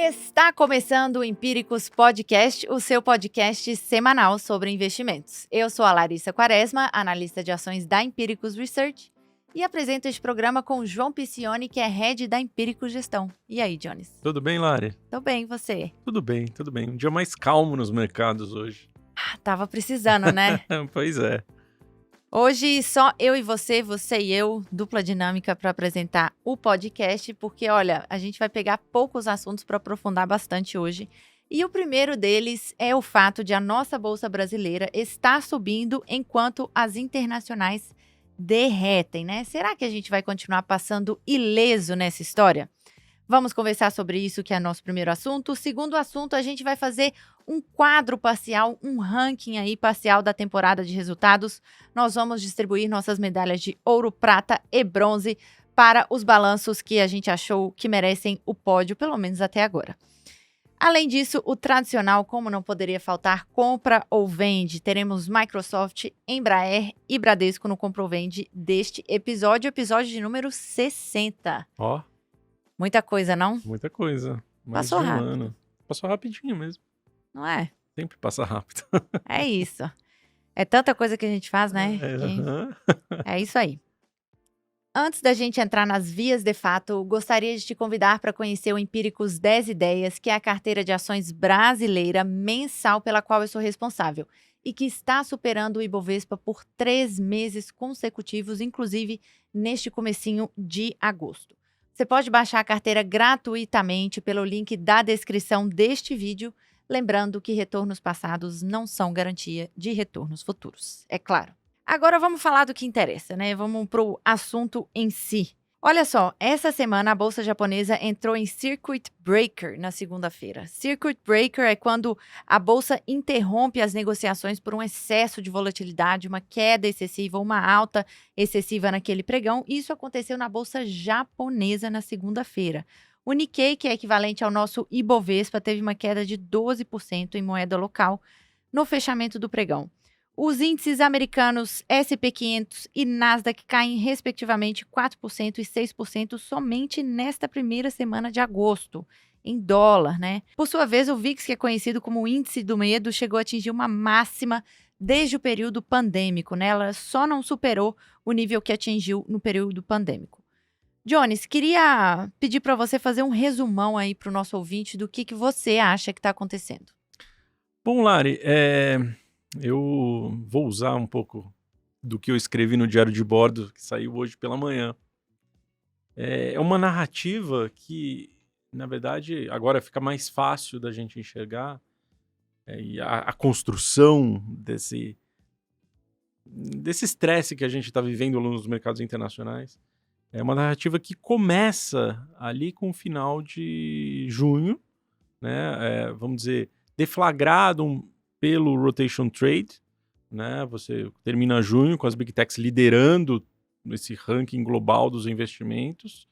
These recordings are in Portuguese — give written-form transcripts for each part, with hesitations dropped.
Está começando o Empíricos Podcast, o seu podcast semanal sobre investimentos. Eu sou a Larissa Quaresma, analista de ações da Empíricos Research, e apresento este programa com o João Piccioni, que é head da Empíricos Gestão. E aí, Jones? Tudo bem, Lari? Tô bem, e você? Tudo bem, tudo bem. Um dia mais calmo nos mercados hoje. Tava precisando, né? Pois é. Hoje só eu e você e eu, dupla dinâmica para apresentar o podcast, porque olha, a gente vai pegar poucos assuntos para aprofundar bastante hoje. E o primeiro deles é o fato de a nossa bolsa brasileira estar subindo enquanto as internacionais derretem, né? Será que a gente vai continuar passando ileso nessa história? Vamos conversar sobre isso, que é nosso primeiro assunto. O segundo assunto, a gente vai fazer um quadro parcial, um ranking aí parcial da temporada de resultados. Nós vamos distribuir nossas medalhas de ouro, prata e bronze para os balanços que a gente achou que merecem o pódio, pelo menos até agora. Além disso, o tradicional, como não poderia faltar, compra ou vende. Teremos Microsoft, Embraer e Bradesco no compra ou vende deste episódio de número 60. Ó, Muita coisa, não? muita coisa. Mais Passou de um rápido. ano. Passou rapidinho mesmo. Não é? Sempre passa rápido. É isso. É tanta coisa que a gente faz, né? Aham. É isso aí. Antes da gente entrar nas vias de fato, gostaria de te convidar para conhecer o Empíricos 10 Ideias, que é a carteira de ações brasileira mensal pela qual eu sou responsável e que está superando o Ibovespa por 3 meses consecutivos, inclusive neste comecinho de agosto. Você pode baixar a carteira gratuitamente pelo link da descrição deste vídeo, lembrando que retornos passados não são garantia de retornos futuros, é claro. Agora vamos falar do que interessa, né? Vamos para o assunto em si. Olha só, essa semana a bolsa japonesa entrou em Circuit Breaker na segunda-feira. Circuit Breaker é quando a bolsa interrompe as negociações por um excesso de volatilidade, uma queda excessiva ou uma alta excessiva naquele pregão. Isso aconteceu na bolsa japonesa na segunda-feira. O Nikkei, que é equivalente ao nosso Ibovespa, teve uma queda de 12% em moeda local no fechamento do pregão. Os índices americanos S&P 500 e Nasdaq caem respectivamente 4% e 6% somente nesta primeira semana de agosto, em dólar, né? Por sua vez, o VIX, que é conhecido como o índice do medo, chegou a atingir uma máxima desde o período pandêmico, né? Ela só não superou o nível que atingiu no período pandêmico. Jones, queria pedir para você fazer um resumão aí para o nosso ouvinte do que você acha que está acontecendo. Bom, Lari, eu vou usar um pouco do que eu escrevi no Diário de Bordo, que saiu hoje pela manhã. É uma narrativa que, na verdade, agora fica mais fácil da gente enxergar, e a construção desse estresse que a gente está vivendo nos mercados internacionais. É uma narrativa que começa ali com o final de junho, né? Vamos dizer, deflagrado pelo Rotation Trade, né? Você termina junho com as Big Techs liderando esse ranking global dos investimentos.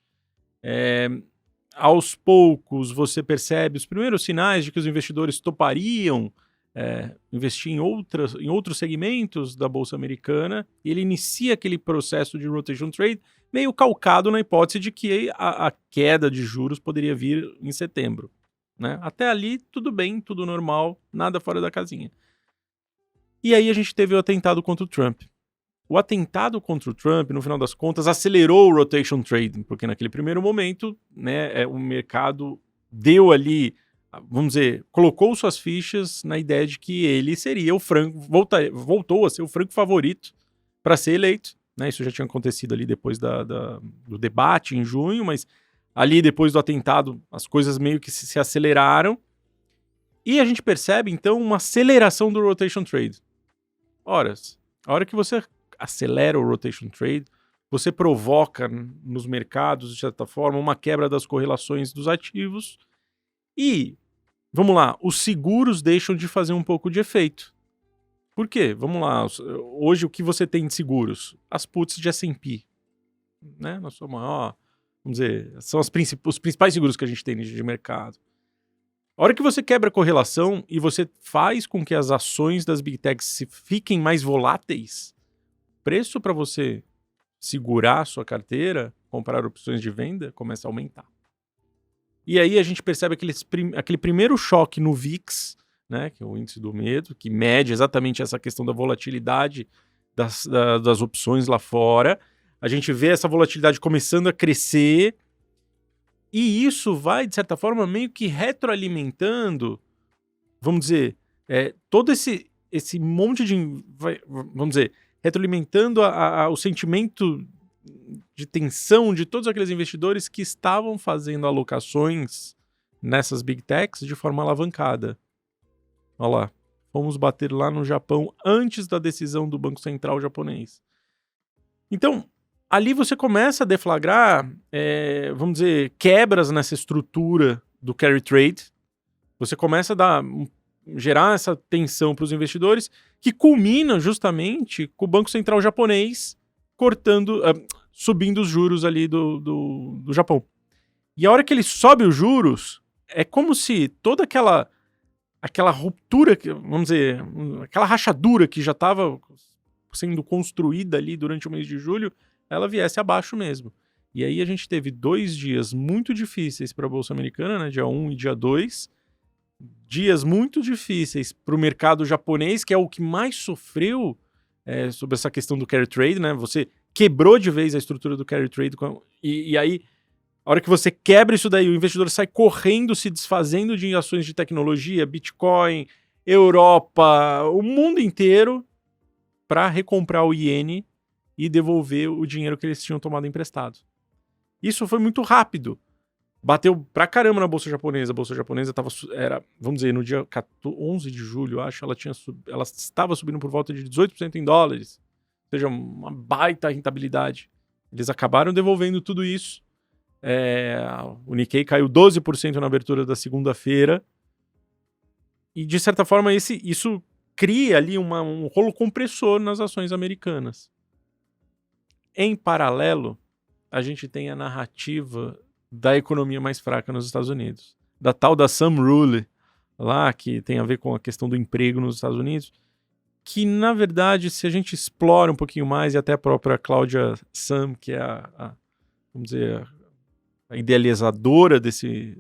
Aos poucos, você percebe os primeiros sinais de que os investidores topariam investir em outros segmentos da Bolsa Americana, e ele inicia aquele processo de Rotation Trade meio calcado na hipótese de que a queda de juros poderia vir em setembro, né? Até ali, tudo bem, tudo normal, nada fora da casinha. E aí a gente teve o atentado contra o Trump. O atentado contra o Trump, no final das contas, acelerou o Rotation Trade, porque naquele primeiro momento, né, o mercado deu ali, vamos dizer, colocou suas fichas na ideia de que ele seria o franco, voltou a ser o franco favorito para ser eleito. Né? Isso já tinha acontecido ali depois do debate em junho, mas ali depois do atentado as coisas meio que se aceleraram. E a gente percebe, então, uma aceleração do Rotation Trade. Ora, a hora que você acelera o Rotation Trade, você provoca nos mercados, de certa forma, uma quebra das correlações dos ativos e, vamos lá, os seguros deixam de fazer um pouco de efeito. Por quê? Vamos lá, hoje o que você tem de seguros? As puts de S&P, né? Na sua maior, vamos dizer, são os principais seguros que a gente tem de mercado. A hora que você quebra a correlação e você faz com que as ações das Big Techs fiquem mais voláteis, o preço para você segurar a sua carteira, comprar opções de venda, começa a aumentar. E aí a gente percebe aquele primeiro choque no VIX, né, que é o índice do medo, que mede exatamente essa questão da volatilidade das opções lá fora. A gente vê essa volatilidade começando a crescer e isso vai, de certa forma, meio que retroalimentando, vamos dizer, todo esse monte de... vamos dizer, retroalimentando o sentimento de tensão de todos aqueles investidores que estavam fazendo alocações nessas big techs de forma alavancada. Olha lá, fomos bater lá no Japão antes da decisão do Banco Central japonês. Então, ali você começa a deflagrar, vamos dizer, quebras nessa estrutura do carry trade. Você começa a gerar essa tensão para os investidores, que culmina justamente com o Banco Central japonês subindo os juros ali do Japão. E a hora que ele sobe os juros, é como se toda aquela ruptura, vamos dizer, aquela rachadura que já estava sendo construída ali durante o mês de julho, ela viesse abaixo mesmo. E aí a gente teve 2 dias muito difíceis para a Bolsa Americana, né, dia 1 e dia 2, dias muito difíceis para o mercado japonês, que é o que mais sofreu sobre essa questão do carry trade, né? Você quebrou de vez a estrutura do carry trade e aí, a hora que você quebra isso daí, o investidor sai correndo, se desfazendo de ações de tecnologia, Bitcoin, Europa, o mundo inteiro, para recomprar o iene e devolver o dinheiro que eles tinham tomado emprestado. Isso foi muito rápido. Bateu pra caramba na Bolsa Japonesa. A Bolsa Japonesa era, vamos dizer, no dia 11 de julho, acho, ela estava subindo por volta de 18% em dólares. Ou seja, uma baita rentabilidade. Eles acabaram devolvendo tudo isso. O Nikkei caiu 12% na abertura da segunda-feira. E, de certa forma, isso cria ali um rolo compressor nas ações americanas. Em paralelo, a gente tem a narrativa da economia mais fraca nos Estados Unidos. Da tal da Some Rule, lá, que tem a ver com a questão do emprego nos Estados Unidos, que, na verdade, se a gente explora um pouquinho mais, e até a própria Claudia Sam, que é vamos dizer, a idealizadora desse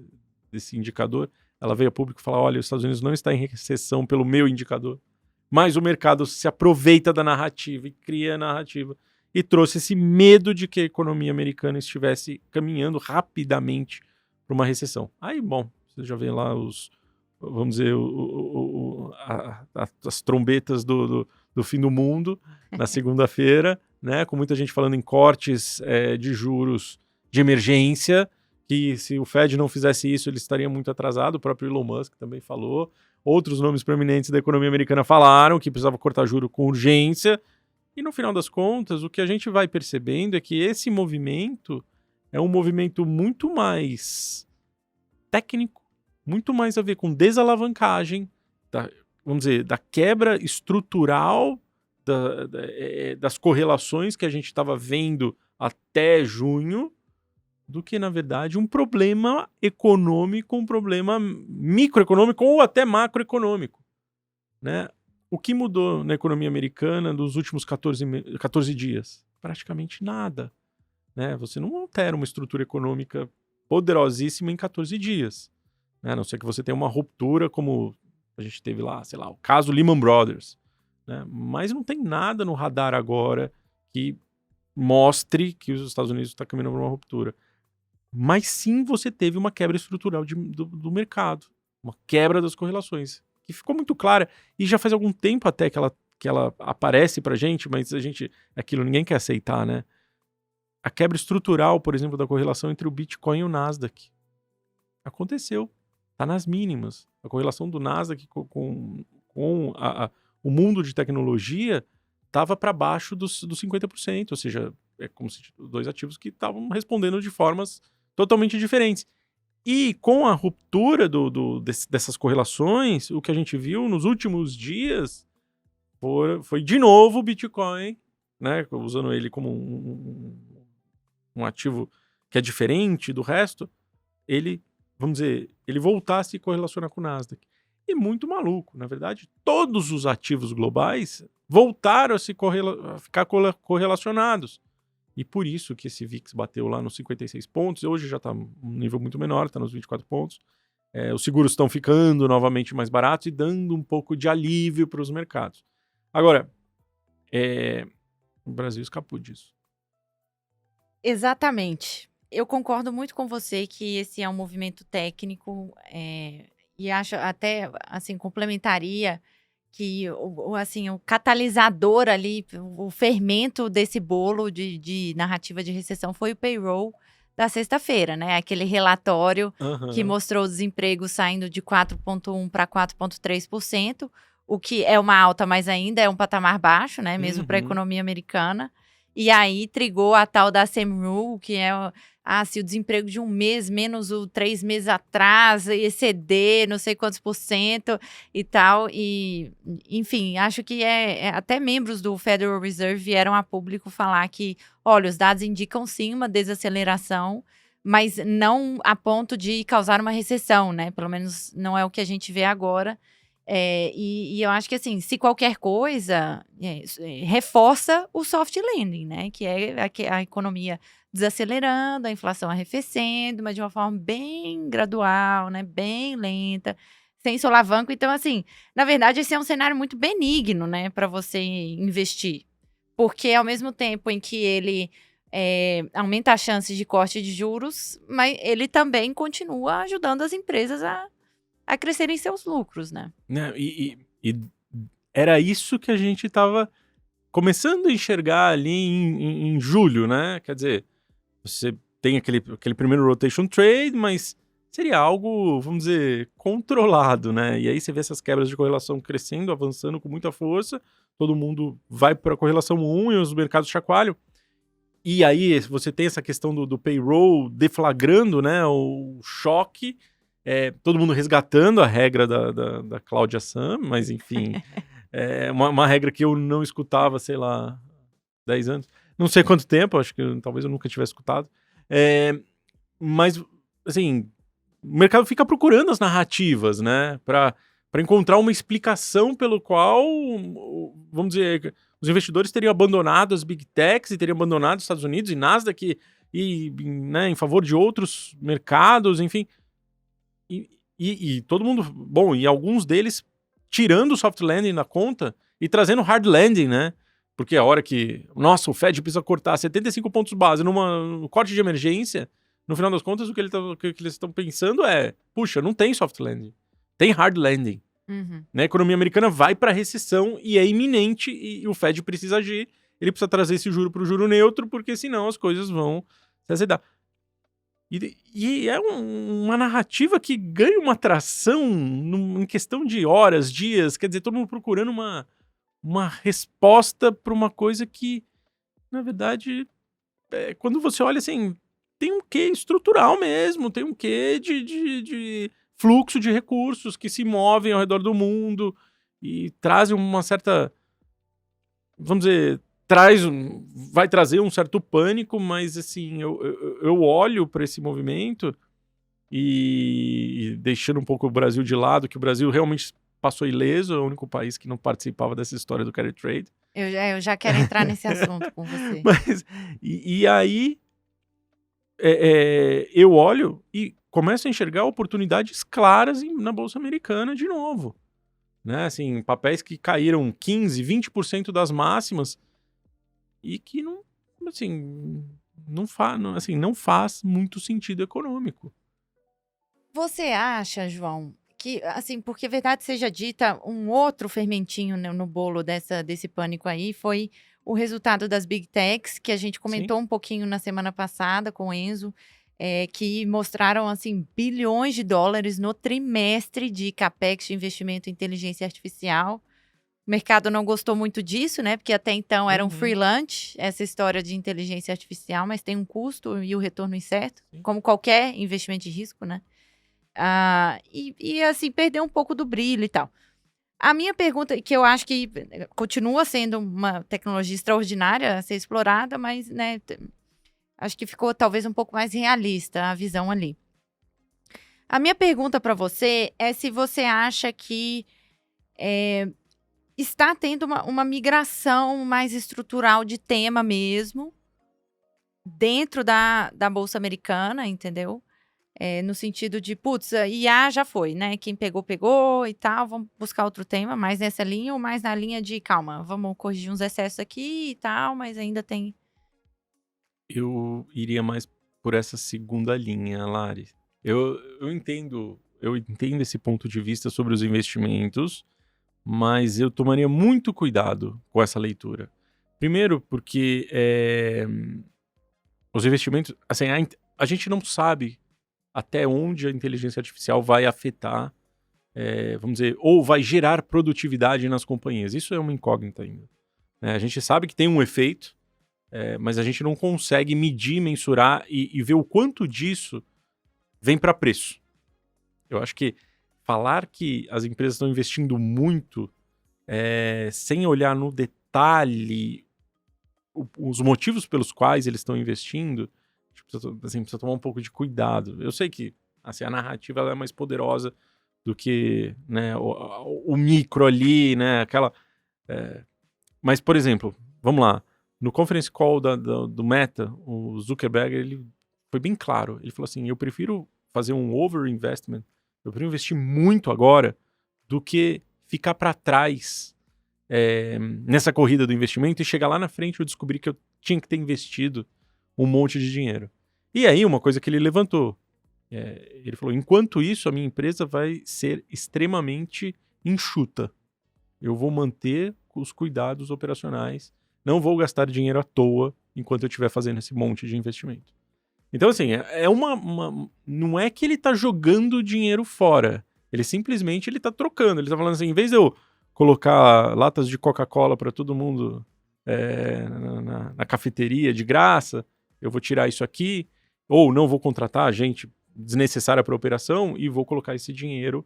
indicador, ela veio a público falar, olha, os Estados Unidos não está em recessão pelo meu indicador, mas o mercado se aproveita da narrativa e cria a narrativa e trouxe esse medo de que a economia americana estivesse caminhando rapidamente para uma recessão. Aí, bom, você já vê lá vamos dizer, as trombetas do fim do mundo na segunda-feira, né, com muita gente falando em cortes de juros de emergência, que se o Fed não fizesse isso, ele estaria muito atrasado. O próprio Elon Musk também falou. Outros nomes proeminentes da economia americana falaram que precisava cortar juro com urgência. E no final das contas, o que a gente vai percebendo é que esse movimento é um movimento muito mais técnico, muito mais a ver com desalavancagem, vamos dizer, da quebra estrutural das correlações que a gente estava vendo até junho, do que, na verdade, um problema econômico, um problema microeconômico ou até macroeconômico, né? O que mudou na economia americana nos últimos 14 dias? Praticamente nada, né? Você não altera uma estrutura econômica poderosíssima em 14 dias, né? A não ser que você tenha uma ruptura como a gente teve lá, sei lá, o caso Lehman Brothers, né? Mas não tem nada no radar agora que mostre que os Estados Unidos estão caminhando para uma ruptura. Mas sim você teve uma quebra estrutural do mercado, uma quebra das correlações, que ficou muito clara, e já faz algum tempo até que ela aparece pra gente, mas aquilo ninguém quer aceitar, né? A quebra estrutural, por exemplo, da correlação entre o Bitcoin e o Nasdaq. Aconteceu, tá nas mínimas. A correlação do Nasdaq com o mundo de tecnologia estava para baixo dos 50%, ou seja, é como se dois ativos que estavam respondendo de formas totalmente diferentes. E com a ruptura dessas correlações, o que a gente viu nos últimos dias foi de novo o Bitcoin, né, usando ele como um ativo que é diferente do resto, ele, vamos dizer, ele voltar a se correlacionar com o Nasdaq. E muito maluco, na verdade, todos os ativos globais voltaram a ficar correlacionados. e por isso que esse VIX bateu lá nos 56 pontos, hoje já está um nível muito menor, está nos 24 pontos. Os seguros estão ficando novamente mais baratos e dando um pouco de alívio para os mercados. Agora, o Brasil escapou disso. Exatamente. Eu concordo muito com você que esse é um movimento técnico, e acho até, assim, complementaria que assim, o catalisador ali, o fermento desse bolo de narrativa de recessão foi o payroll da sexta-feira, né? Aquele relatório que mostrou o desemprego saindo de 4,1% para 4,3%, o que é uma alta, mas ainda é um patamar baixo, né? Mesmo para a economia americana. E aí trigou a tal da same rule, que é se o desemprego de um mês menos o 3 meses atrás exceder não sei quantos % e tal. E, enfim, acho que até membros do Federal Reserve vieram a público falar que, olha, os dados indicam sim uma desaceleração, mas não a ponto de causar uma recessão, né? Pelo menos não é o que a gente vê agora. E eu acho que, assim, se qualquer coisa, reforça o soft landing, né? Que é a economia desacelerando, a inflação arrefecendo, mas de uma forma bem gradual, né? Bem lenta, sem solavanco. Então, assim, na verdade, esse é um cenário muito benigno, né? Para você investir. Porque, ao mesmo tempo em que ele aumenta as chances de corte de juros, mas ele também continua ajudando as empresas a crescerem seus lucros, né? E era isso que a gente estava começando a enxergar ali em julho, né? Quer dizer, você tem aquele primeiro rotation trade, mas seria algo, vamos dizer, controlado, né? E aí você vê essas quebras de correlação crescendo, avançando com muita força, todo mundo vai para a correlação 1 e os mercados chacoalham. E aí você tem essa questão do payroll deflagrando, né? O choque, todo mundo resgatando a regra da Cláudia Sam, mas enfim, uma regra que eu não escutava, sei lá, 10 anos. Não sei quanto tempo, acho que talvez eu nunca tivesse escutado. Mas, assim, o mercado fica procurando as narrativas, né? Para encontrar uma explicação pelo qual, vamos dizer, os investidores teriam abandonado as big techs e teriam abandonado os Estados Unidos e Nasdaq né, em favor de outros mercados, enfim. E todo mundo... Bom, e alguns deles tirando o soft landing da conta e trazendo hard landing, né? Porque a hora que, nossa, o Fed precisa cortar 75 pontos base num corte de emergência, no final das contas, o que eles estão pensando é, puxa, não tem soft landing, tem hard landing. Né? A economia americana vai para recessão e é iminente e o Fed precisa agir. Ele precisa trazer esse juro para o juro neutro, porque senão as coisas vão se azedar. E é uma narrativa que ganha uma atração em questão de horas, dias, quer dizer, todo mundo procurando uma resposta para uma coisa que, na verdade, quando você olha assim, tem um quê estrutural mesmo, tem um quê de fluxo de recursos que se movem ao redor do mundo e trazem uma certa, vamos dizer, vai trazer um certo pânico, mas assim, eu olho para esse movimento e deixando um pouco o Brasil de lado, que o Brasil realmente passou ileso, é o único país que não participava dessa história do carry trade. Eu já quero entrar nesse assunto com você. Mas, e aí, eu olho e começo a enxergar oportunidades claras na Bolsa Americana de novo. Né? Assim, papéis que caíram 15%, 20% das máximas e que não faz muito sentido econômico. Você acha, João, que, assim, porque verdade seja dita, um outro fermentinho no bolo desse pânico aí foi o resultado das Big Techs, que a gente comentou um pouquinho na semana passada com o Enzo, que mostraram, assim, bilhões de dólares no trimestre de capex de investimento em inteligência artificial. O mercado não gostou muito disso, né? Porque até então era um free lunch, essa história de inteligência artificial, mas tem um custo e o retorno incerto, como qualquer investimento de risco, né? Assim, perdeu um pouco do brilho e tal. A minha pergunta, que eu acho que continua sendo uma tecnologia extraordinária a ser explorada, mas, né, acho que ficou talvez um pouco mais realista a visão ali. A minha pergunta para você é se você acha que está tendo uma migração mais estrutural de tema mesmo, dentro da Bolsa Americana, entendeu? No sentido de, putz, a IA já foi, né? Quem pegou, pegou e tal. Vamos buscar outro tema, mais nessa linha ou mais na linha de, calma, vamos corrigir uns excessos aqui e tal, mas ainda tem. Eu iria mais por essa segunda linha, Lari. Eu entendo esse ponto de vista sobre os investimentos, mas eu tomaria muito cuidado com essa leitura. Primeiro, porque os investimentos, assim, a gente não sabe até onde a inteligência artificial vai afetar, vamos dizer, ou vai gerar produtividade nas companhias. Isso é uma incógnita ainda, né? A gente sabe que tem um efeito, mas a gente não consegue medir, mensurar e ver o quanto disso vem para preço. Eu acho que falar que as empresas estão investindo muito sem olhar no detalhe os motivos pelos quais eles estão investindo, precisa tomar um pouco de cuidado. Eu sei que assim, a narrativa ela é mais poderosa do que, né, o micro ali, né, aquela... Mas, por exemplo, vamos lá, no conference call do Meta, o Zuckerberg, ele foi bem claro, ele falou assim, eu prefiro fazer um overinvestment, eu prefiro investir muito agora do que ficar para trás nessa corrida do investimento e chegar lá na frente eu descobri que eu tinha que ter investido um monte de dinheiro. E aí, uma coisa que ele levantou, ele falou, enquanto isso, a minha empresa vai ser extremamente enxuta. Eu vou manter os cuidados operacionais, não vou gastar dinheiro à toa enquanto eu estiver fazendo esse monte de investimento. Então, assim, não é que ele está jogando dinheiro fora, ele simplesmente está trocando, ele está falando assim, em vez de eu colocar latas de Coca-Cola para todo mundo na cafeteria de graça, eu vou tirar isso aqui, ou não vou contratar gente desnecessária para a operação e vou colocar esse dinheiro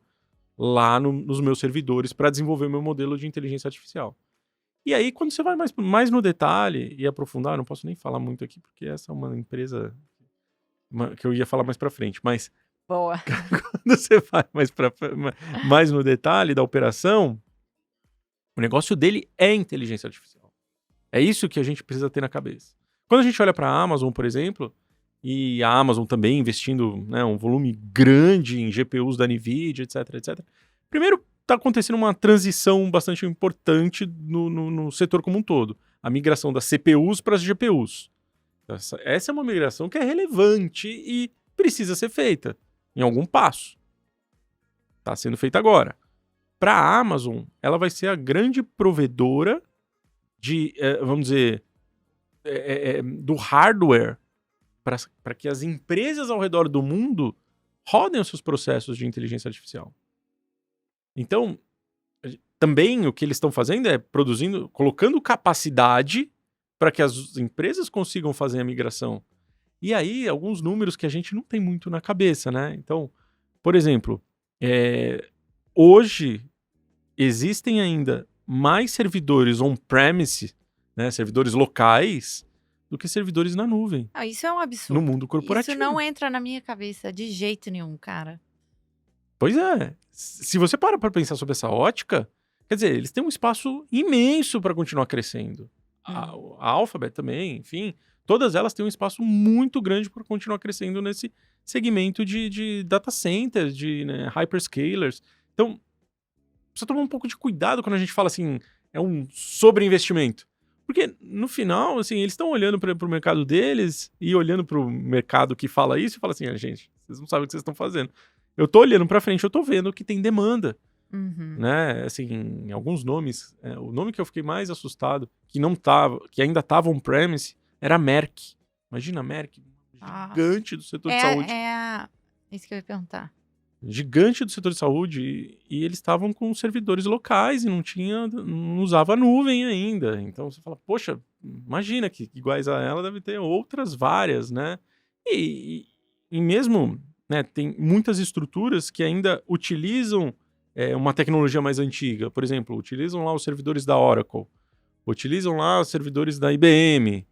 lá nos meus servidores para desenvolver o meu modelo de inteligência artificial. E aí, quando você vai mais no detalhe e aprofundar, eu não posso nem falar muito aqui, porque essa é uma empresa que eu ia falar mais para frente, mas Boa. quando você vai mais no detalhe da operação, o negócio dele é inteligência artificial. É isso que a gente precisa ter na cabeça. Quando a gente olha para a Amazon, por exemplo, e a Amazon também investindo, né, um volume grande em GPUs da NVIDIA, etc. Primeiro, está acontecendo uma transição bastante importante no setor como um todo. A migração das CPUs para as GPUs. Essa é uma migração que é relevante e precisa ser feita em algum passo. Está sendo feita agora. Para a Amazon, ela vai ser a grande provedora de, vamos dizer, do hardware para que as empresas ao redor do mundo rodem os seus processos de inteligência artificial. Então, também o que eles estão fazendo é colocando capacidade para que as empresas consigam fazer a migração. E aí, alguns números que a gente não tem muito na cabeça, né? Então, por exemplo, hoje existem ainda mais servidores on-premise, né, servidores locais, do que servidores na nuvem. Isso é um No absurdo. mundo corporativo. Isso não entra na minha cabeça de jeito nenhum, cara. Pois é. Se você para pensar sobre essa ótica, quer dizer, eles têm um espaço imenso para continuar crescendo. A Alphabet também, enfim, todas elas têm um espaço muito grande para continuar crescendo nesse segmento de data centers, de hyperscalers. Então, precisa tomar um pouco de cuidado quando a gente fala assim, é um sobreinvestimento. Porque, no final, assim, eles estão olhando para o mercado deles e olhando para o mercado que fala isso e fala assim, gente, vocês não sabem o que vocês estão fazendo. Eu tô olhando para frente, eu tô vendo que tem demanda. Né? Assim, alguns nomes, o nome que eu fiquei mais assustado, que ainda tava on-premise, era a Merck. Imagina a Merck, gigante do setor de saúde. Isso que eu ia perguntar. Gigante do setor de saúde, e eles estavam com servidores locais e não usava a nuvem ainda. Então você fala, poxa, imagina que iguais a ela deve ter outras várias, né? E mesmo, né, tem muitas estruturas que ainda utilizam uma tecnologia mais antiga. Por exemplo, utilizam lá os servidores da Oracle, utilizam lá os servidores da IBM.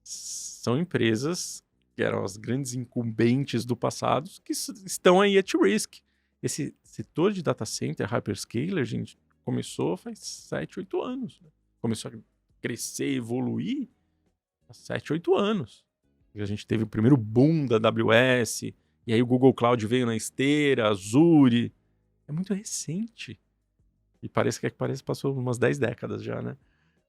São empresas que eram as grandes incumbentes do passado, que estão aí at risk. Esse setor de data center, hyperscaler, gente, começou faz 7, 8 anos. Né? Começou a crescer, evoluir há 7, 8 anos. A gente teve o primeiro boom da AWS, e aí o Google Cloud veio na esteira, Azure. É muito recente. E parece que passou umas 10 décadas já, né?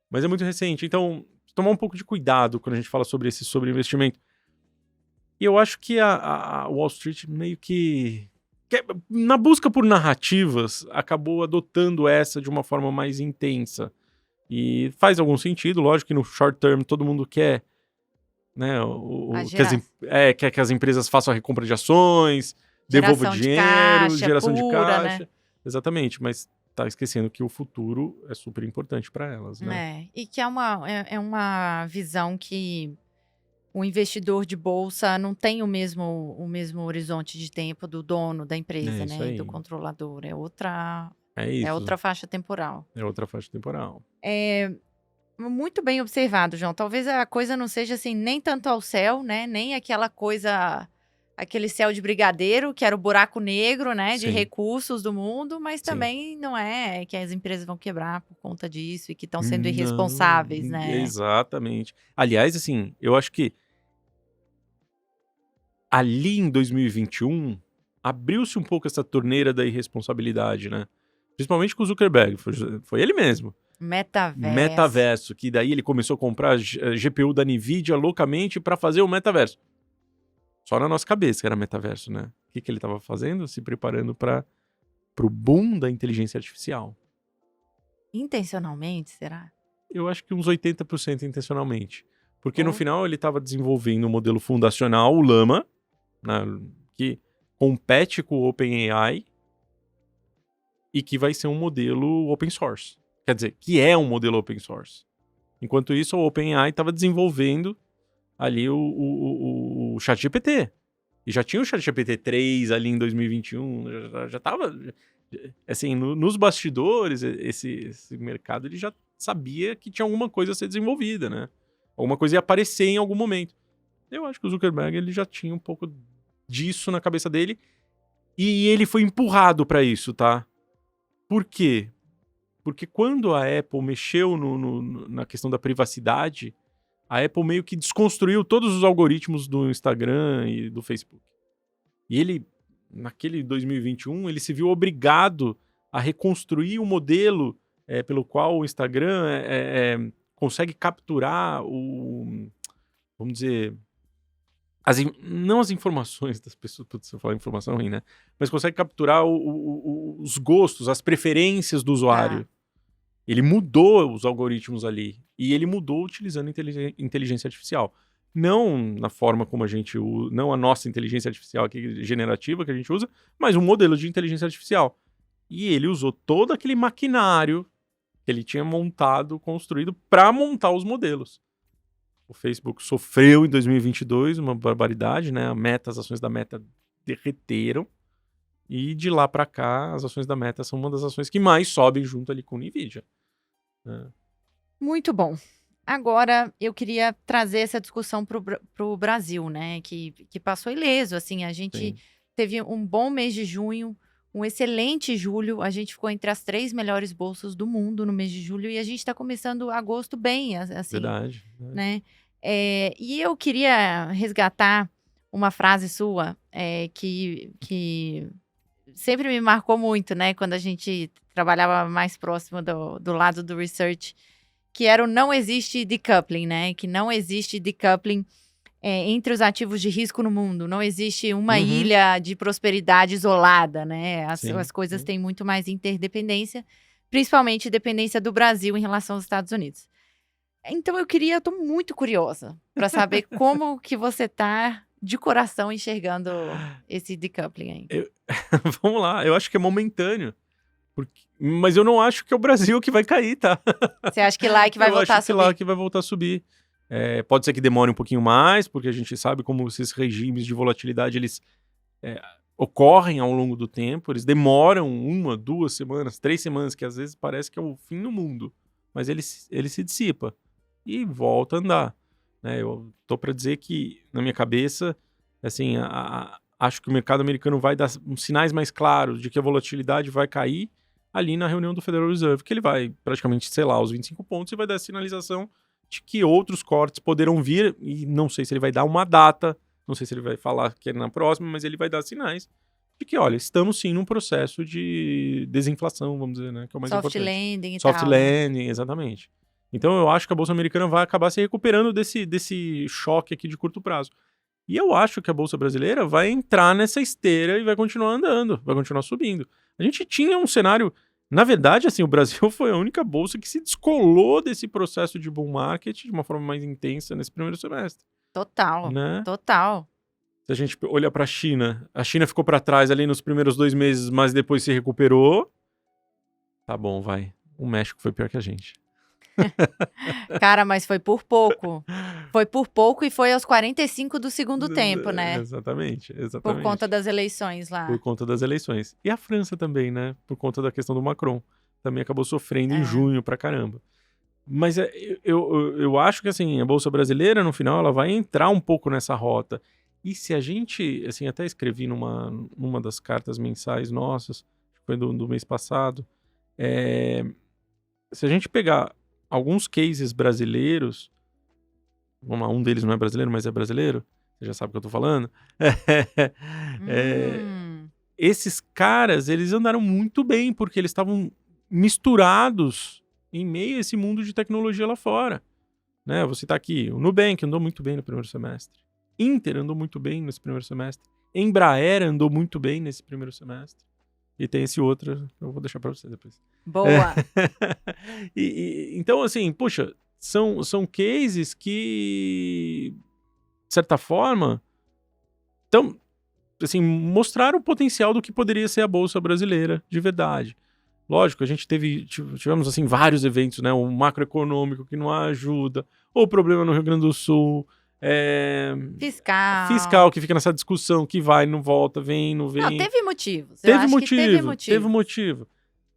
Mas é muito recente. Então, tomar um pouco de cuidado quando a gente fala sobre esse sobreinvestimento. E eu acho que a Wall Street meio que, na busca por narrativas, acabou adotando essa de uma forma mais intensa. E faz algum sentido, lógico que no short term todo mundo quer, né, quer que as empresas façam a recompra de ações, devolvam Geração de dinheiro, caixa geração de pura, caixa. né? Exatamente, mas tá esquecendo que o futuro é super importante para elas, né? E que é uma visão que o investidor de bolsa não tem o mesmo horizonte de tempo do dono da empresa, É isso né? E do aí. controlador. É É isso. outra faixa temporal. É outra faixa temporal. Muito bem observado, João. Talvez a coisa não seja assim, nem tanto ao céu, né? Nem aquela coisa, aquele céu de brigadeiro, que era o buraco negro, né? De Sim. recursos do mundo, mas Sim. também não é que as empresas vão quebrar por conta disso e que estão sendo Não, irresponsáveis, né? Exatamente. Aliás, assim, eu acho que ali em 2021 abriu-se um pouco essa torneira da irresponsabilidade, né? Principalmente com o Zuckerberg, foi ele mesmo. Metaverso, que daí ele começou a comprar a GPU da Nvidia loucamente para fazer o metaverso. Só na nossa cabeça que era metaverso, né? O que ele estava fazendo? Se preparando para o boom da inteligência artificial. Intencionalmente, será? Eu acho que uns 80% intencionalmente. Porque no final ele estava desenvolvendo um modelo fundacional, o Llama, né, que compete com o OpenAI e que vai ser um modelo open source. Quer dizer, que é um modelo open source. Enquanto isso, o OpenAI estava desenvolvendo ali o ChatGPT. E já tinha o ChatGPT 3 ali em 2021, já estava... Assim, nos bastidores, esse mercado ele já sabia que tinha alguma coisa a ser desenvolvida, né? Alguma coisa ia aparecer em algum momento. Eu acho que o Zuckerberg ele já tinha um pouco disso na cabeça dele e ele foi empurrado para isso, tá? Por quê? Porque quando a Apple mexeu na questão da privacidade, a Apple meio que desconstruiu todos os algoritmos do Instagram e do Facebook. E ele, naquele 2021, ele se viu obrigado a reconstruir o modelo pelo qual o Instagram consegue capturar vamos dizer, não as informações das pessoas, putz, se eu falar informação ruim, né? Mas consegue capturar os gostos, as preferências do usuário. Ele mudou os algoritmos ali. E ele mudou utilizando inteligência artificial. Não na forma como a gente usa, não a nossa inteligência artificial aqui, generativa que a gente usa, mas um modelo de inteligência artificial. E ele usou todo aquele maquinário que ele tinha montado, construído, para montar os modelos. O Facebook sofreu em 2022 uma barbaridade, né? As ações da Meta derreteram. E de lá para cá, as ações da Meta são uma das ações que mais sobem junto ali com o Nvidia. Muito bom. Agora, eu queria trazer essa discussão para o Brasil, né? Que passou ileso, assim. A gente teve um bom mês de junho, um excelente julho. A gente ficou entre as 3 melhores bolsas do mundo no mês de julho. E a gente está começando agosto bem, assim. Verdade. Né? E eu queria resgatar uma frase sua que sempre me marcou muito, né? Quando a gente trabalhava mais próximo do lado do research, que era o não existe decoupling, né? Que não existe decoupling entre os ativos de risco no mundo. Não existe uma ilha de prosperidade isolada, né? As coisas têm muito mais interdependência, principalmente dependência do Brasil em relação aos Estados Unidos. Então eu tô muito curiosa para saber como que você tá de coração enxergando esse decoupling aí. Vamos lá, eu acho que é momentâneo. Mas eu não acho que é o Brasil que vai cair, tá? Você acha que lá é que vai voltar a subir? Eu acho que lá que vai voltar a subir. Pode ser que demore um pouquinho mais, porque a gente sabe como esses regimes de volatilidade, eles ocorrem ao longo do tempo. Eles demoram 1, 2 semanas, 3 semanas, que às vezes parece que é o fim do mundo. Mas ele se dissipa e volta a andar. Né? Eu tô para dizer que, na minha cabeça, assim, acho que o mercado americano vai dar uns sinais mais claros de que a volatilidade vai cair ali na reunião do Federal Reserve, que ele vai praticamente selar os 25 pontos e vai dar a sinalização de que outros cortes poderão vir, e não sei se ele vai dar uma data, não sei se ele vai falar que é na próxima, mas ele vai dar sinais de que, olha, estamos sim num processo de desinflação, vamos dizer, né? Que é o mais Soft importante. landing e Soft tal, né? landing, exatamente. Então eu acho que a Bolsa Americana vai acabar se recuperando desse choque aqui de curto prazo. E eu acho que a Bolsa Brasileira vai entrar nessa esteira e vai continuar andando, vai continuar subindo. A gente tinha um cenário... Na verdade, assim, o Brasil foi a única bolsa que se descolou desse processo de bull market de uma forma mais intensa nesse primeiro semestre, Total, né? total. Se a gente olhar para a China ficou para trás ali nos primeiros 2 meses, mas depois se recuperou. Tá bom, vai. O México foi pior que a gente. Cara, mas foi por pouco. Foi por pouco e foi aos 45 do segundo tempo, né? Exatamente, Por exatamente. conta das eleições lá. Por conta das eleições. E a França também, né? Por conta da questão do Macron. Também acabou sofrendo em junho pra caramba. Mas eu acho que, assim, a Bolsa Brasileira, no final, ela vai entrar um pouco nessa rota. E se a gente, assim, até escrevi numa das cartas mensais nossas, que foi do mês passado, se a gente pegar alguns cases brasileiros, vamos lá, um deles não é brasileiro, mas é brasileiro, você já sabe o que eu tô falando, esses caras, eles andaram muito bem, porque eles estavam misturados em meio a esse mundo de tecnologia lá fora. Né? Vou citar aqui, o Nubank andou muito bem no primeiro semestre. Inter andou muito bem nesse primeiro semestre. Embraer andou muito bem nesse primeiro semestre. E tem esse outro, eu vou deixar para você depois. Boa! Então, assim, puxa, são cases que, de certa forma, assim, mostraram o potencial do que poderia ser a Bolsa Brasileira, de verdade. Lógico, a gente tivemos assim, vários eventos, né? O macroeconômico que não ajuda, o problema no Rio Grande do Sul, fiscal que fica nessa discussão, que vai, não volta, vem, não vem. Não, teve motivos. Teve motivo.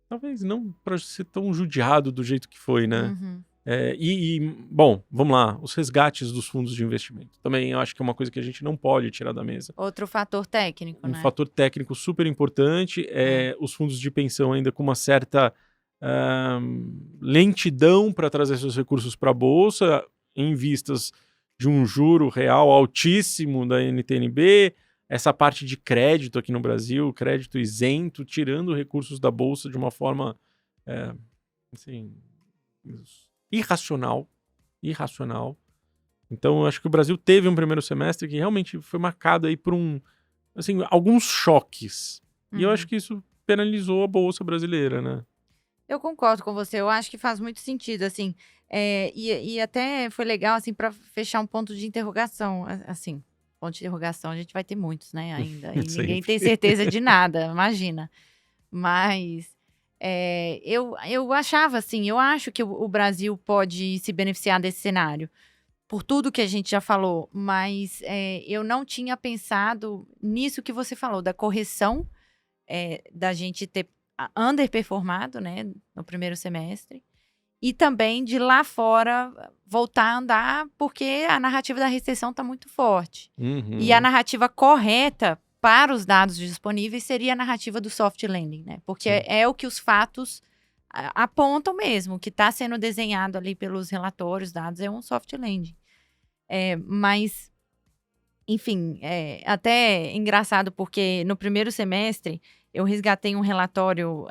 Talvez não para ser tão judiado do jeito que foi, né? Uhum. Bom, vamos lá, os resgates dos fundos de investimento. Também eu acho que é uma coisa que a gente não pode tirar da mesa. Outro fator técnico, né? Um fator técnico super importante é os fundos de pensão ainda com uma certa lentidão para trazer seus recursos para a Bolsa, em vistas de um juro real altíssimo da NTN-B, essa parte de crédito aqui no Brasil, crédito isento, tirando recursos da Bolsa de uma forma assim, irracional. Então, eu acho que o Brasil teve um primeiro semestre que realmente foi marcado aí por assim, alguns choques. E eu acho que isso penalizou a Bolsa Brasileira, né? Eu concordo com você, eu acho que faz muito sentido, assim, e até foi legal, assim, para fechar um ponto de interrogação, assim, ponto de interrogação, a gente vai ter muitos, né, ainda, e ninguém tem certeza de nada, imagina, mas eu achava, assim, eu acho que o Brasil pode se beneficiar desse cenário, por tudo que a gente já falou, mas eu não tinha pensado nisso que você falou, da correção, da gente ter underperformado, né, no primeiro semestre, e também de lá fora voltar a andar, porque a narrativa da recessão está muito forte. E a narrativa correta para os dados disponíveis seria a narrativa do soft landing, né, porque é o que os fatos apontam mesmo, que está sendo desenhado ali pelos relatórios, dados, é um soft landing. Mas, enfim, até engraçado, porque no primeiro semestre eu resgatei um relatório,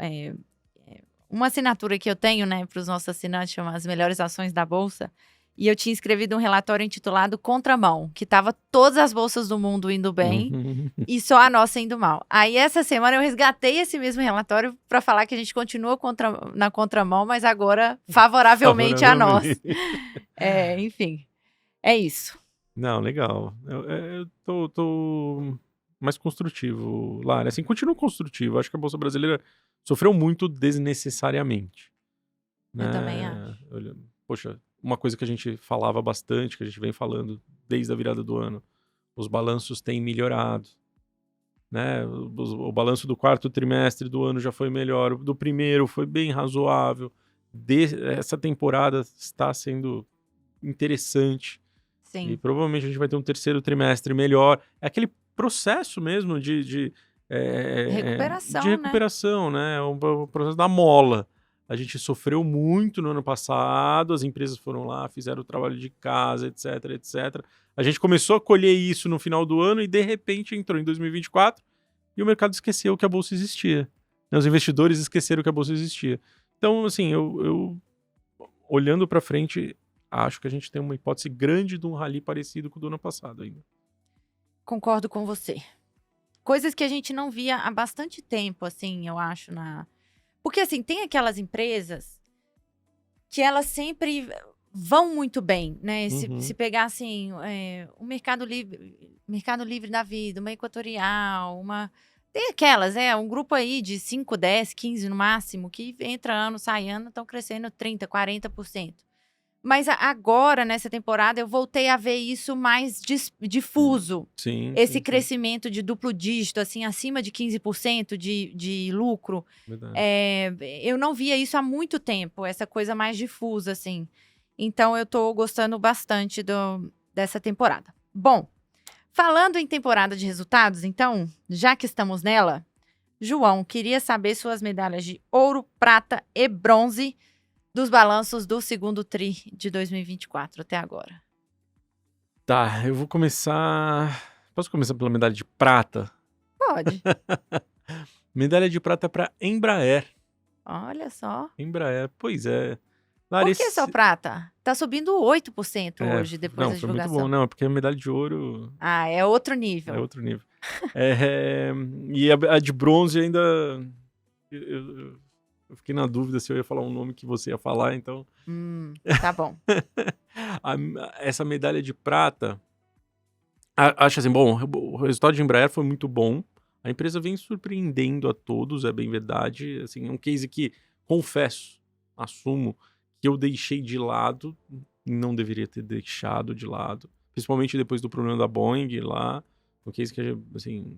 uma assinatura que eu tenho, né, para os nossos assinantes, chama As Melhores Ações da Bolsa, e eu tinha escrevido um relatório intitulado Contramão, que tava todas as bolsas do mundo indo bem e só a nossa indo mal. Aí essa semana eu resgatei esse mesmo relatório para falar que a gente continua na contramão, mas agora favoravelmente a nós. Enfim, é isso. Não, legal. Eu tô mais construtivo, Lara. Assim, continuo construtivo. Acho que a Bolsa Brasileira sofreu muito desnecessariamente. Né? Eu também acho. Poxa, uma coisa que a gente falava bastante, que a gente vem falando desde a virada do ano, os balanços têm melhorado. Né? O balanço do quarto trimestre do ano já foi melhor, o do primeiro foi bem razoável. Essa temporada está sendo interessante. Sim. E provavelmente a gente vai ter um terceiro trimestre melhor. É aquele processo mesmo de recuperação, né? O processo da mola. A gente sofreu muito no ano passado, as empresas foram lá, fizeram o trabalho de casa, etc, etc. A gente começou a colher isso no final do ano e, de repente, entrou em 2024 e o mercado esqueceu que a bolsa existia. Os investidores esqueceram que a bolsa existia. Então, assim, eu olhando para frente, acho que a gente tem uma hipótese grande de um rally parecido com o do ano passado ainda. Concordo com você. Coisas que a gente não via há bastante tempo, assim, eu acho, Porque, assim, tem aquelas empresas que elas sempre vão muito bem, né? Se pegar, assim, o Mercado Livre da vida, uma Equatorial, Tem aquelas, um grupo aí de 5, 10, 15 no máximo, que entra ano, sai ano, estão crescendo 30%, 40%. Mas agora, nessa temporada, eu voltei a ver isso mais difuso. Sim, Esse crescimento de duplo dígito, assim, acima de 15% de lucro. Verdade. Eu não via isso há muito tempo, essa coisa mais difusa, assim. Então, eu tô gostando bastante dessa temporada. Bom, falando em temporada de resultados, então, já que estamos nela, João, queria saber suas medalhas de ouro, prata e bronze dos balanços do segundo TRI de 2024 até agora. Tá, eu vou começar... Posso começar pela medalha de prata? Pode. Medalha de prata para Embraer. Olha só. Embraer, pois é. Por que só prata? Tá subindo 8% hoje, depois da foi divulgação. muito bom, não, porque a medalha de ouro... Ah, é outro nível. É outro nível. E a de bronze ainda... Eu fiquei na dúvida se eu ia falar um nome que você ia falar, então... Tá bom. Essa medalha de prata... Acho assim, bom, o resultado de Embraer foi muito bom. A empresa vem surpreendendo a todos, é bem verdade. Assim, é um case que, confesso, assumo, que eu deixei de lado, não deveria ter deixado de lado. Principalmente depois do problema da Boeing lá. Um case que, assim,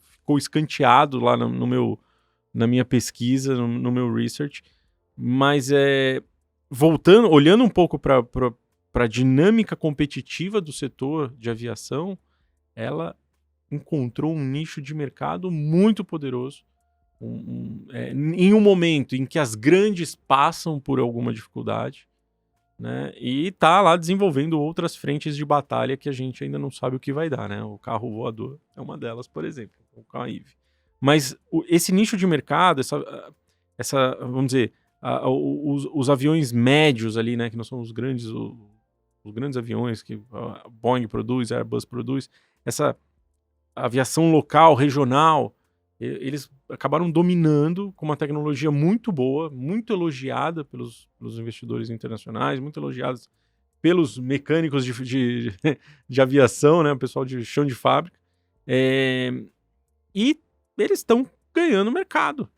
ficou escanteado lá na minha pesquisa, no meu research. Mas, voltando, olhando um pouco para a dinâmica competitiva do setor de aviação, ela encontrou um nicho de mercado muito poderoso. Em um momento em que as grandes passam por alguma dificuldade, né, e está lá desenvolvendo outras frentes de batalha que a gente ainda não sabe o que vai dar, né? O carro voador é uma delas, por exemplo, o Caíve. Mas esse nicho de mercado, essa vamos dizer, os aviões médios ali, né, que não são os grandes aviões que a Boeing produz, a Airbus produz, essa aviação local, regional, eles acabaram dominando com uma tecnologia muito boa, muito elogiada pelos investidores internacionais, muito elogiada pelos mecânicos de aviação, né, o pessoal de chão de fábrica, e eles estão ganhando mercado.